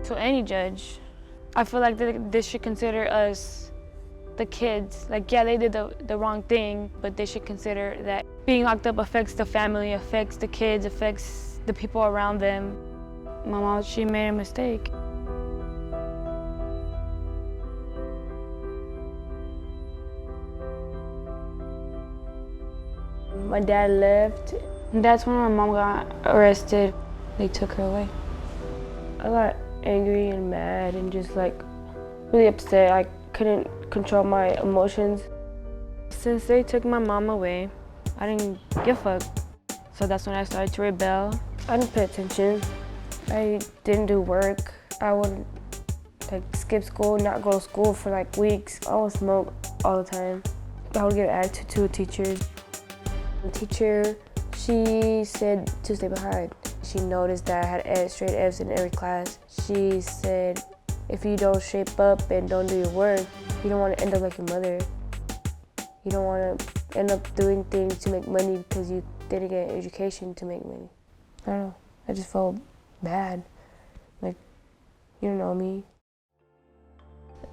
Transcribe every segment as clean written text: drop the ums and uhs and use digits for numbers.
to any judge. I feel like they should consider us the kids. Like, yeah, they did the wrong thing, but they should consider that being locked up affects the family, affects the kids, affects the people around them. My mom, she made a mistake. My dad left. That's when my mom got arrested. They took her away. I got angry and mad and just like really upset. I couldn't control my emotions. Since they took my mom away, I didn't give a fuck. So that's when I started to rebel. I didn't pay attention. I didn't do work. I would like skip school, not go to school for like weeks. I would smoke all the time. I would get an attitude to teachers. The teacher, she said to stay behind. She noticed that I had straight F's in every class. She said, if you don't shape up and don't do your work, you don't want to end up like your mother. You don't want to end up doing things to make money because you didn't get an education to make money. I don't know, I just felt bad. Like, you don't know me.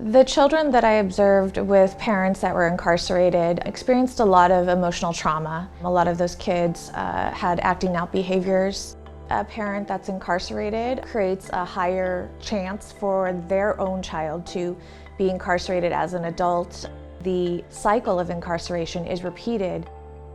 The children that I observed with parents that were incarcerated experienced a lot of emotional trauma. A lot of those kids had acting out behaviors. A parent that's incarcerated creates a higher chance for their own child to be incarcerated as an adult. The cycle of incarceration is repeated.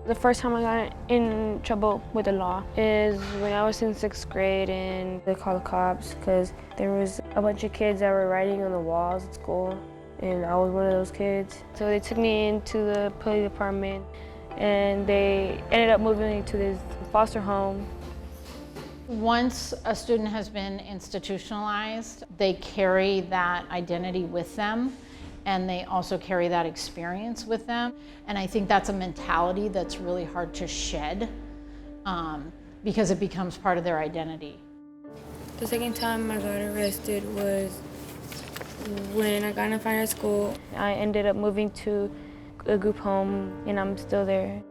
The first time I got in trouble with the law is when I was in 6th grade and they called the cops because there was a bunch of kids that were writing on the walls at school and I was one of those kids. So they took me into the police department and they ended up moving me to this foster home. Once a student has been institutionalized, they carry that identity with them. And they also carry that experience with them. And I think that's a mentality that's really hard to shed because it becomes part of their identity. The second time I got arrested was when I got in a fine art school. I ended up moving to a group home and I'm still there.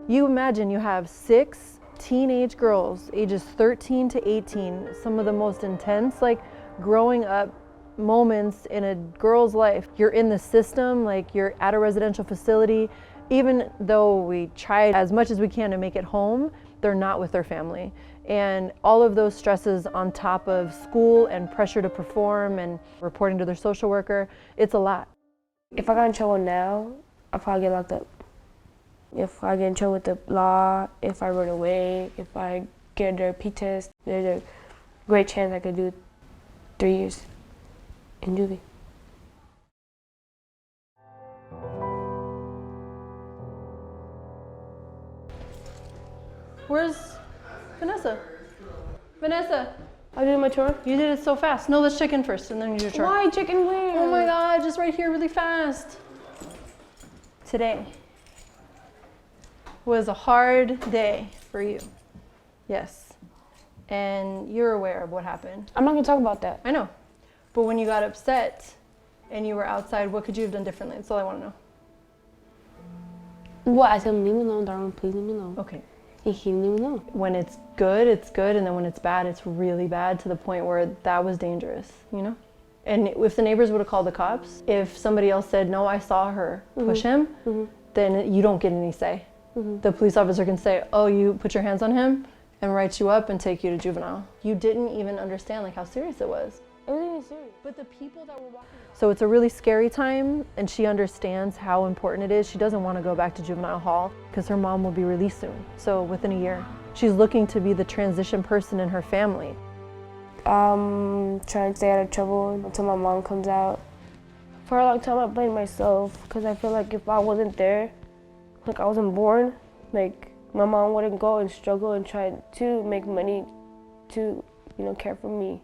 You imagine you have 6 teenage girls, ages 13 to 18, some of the most intense, like growing up moments in a girl's life. You're in the system, like you're at a residential facility. Even though we try as much as we can to make it home, they're not with their family. And all of those stresses on top of school and pressure to perform and reporting to their social worker, it's a lot. If I got in trouble now, I'll probably get locked up. If I get in trouble with the law, if I run away, if I get a therapy test, there's a great chance I could do 3 years in juvie. Where's Vanessa? Vanessa! I did my chore. You did it so fast. No, let's check in first and then you do your chore. Why chicken wings? Oh my God, just right here really fast. Today was a hard day for you. Yes. And you're aware of what happened. I'm not gonna talk about that. I know. But when you got upset and you were outside, what could you have done differently? That's all I want to know. What? I said, leave me alone, darling, please leave me alone. Okay. And he didn't even know. When it's good, and then when it's bad, it's really bad to the point where that was dangerous, you know? And if the neighbors would have called the cops, if somebody else said, no, I saw her push him, then you don't get any say. The police officer can say, oh, you put your hands on him and write you up and take you to juvenile. You didn't even understand like how serious it was. It wasn't even serious. But the people that were walking. So it's a really scary time and she understands how important it is. She doesn't want to go back to juvenile hall because her mom will be released soon. So within a year, she's looking to be the transition person in her family. Trying to stay out of trouble until my mom comes out. For a long time I blamed myself because I feel like if I wasn't there, like I wasn't born, like my mom wouldn't go and struggle and try to make money to, you know, care for me.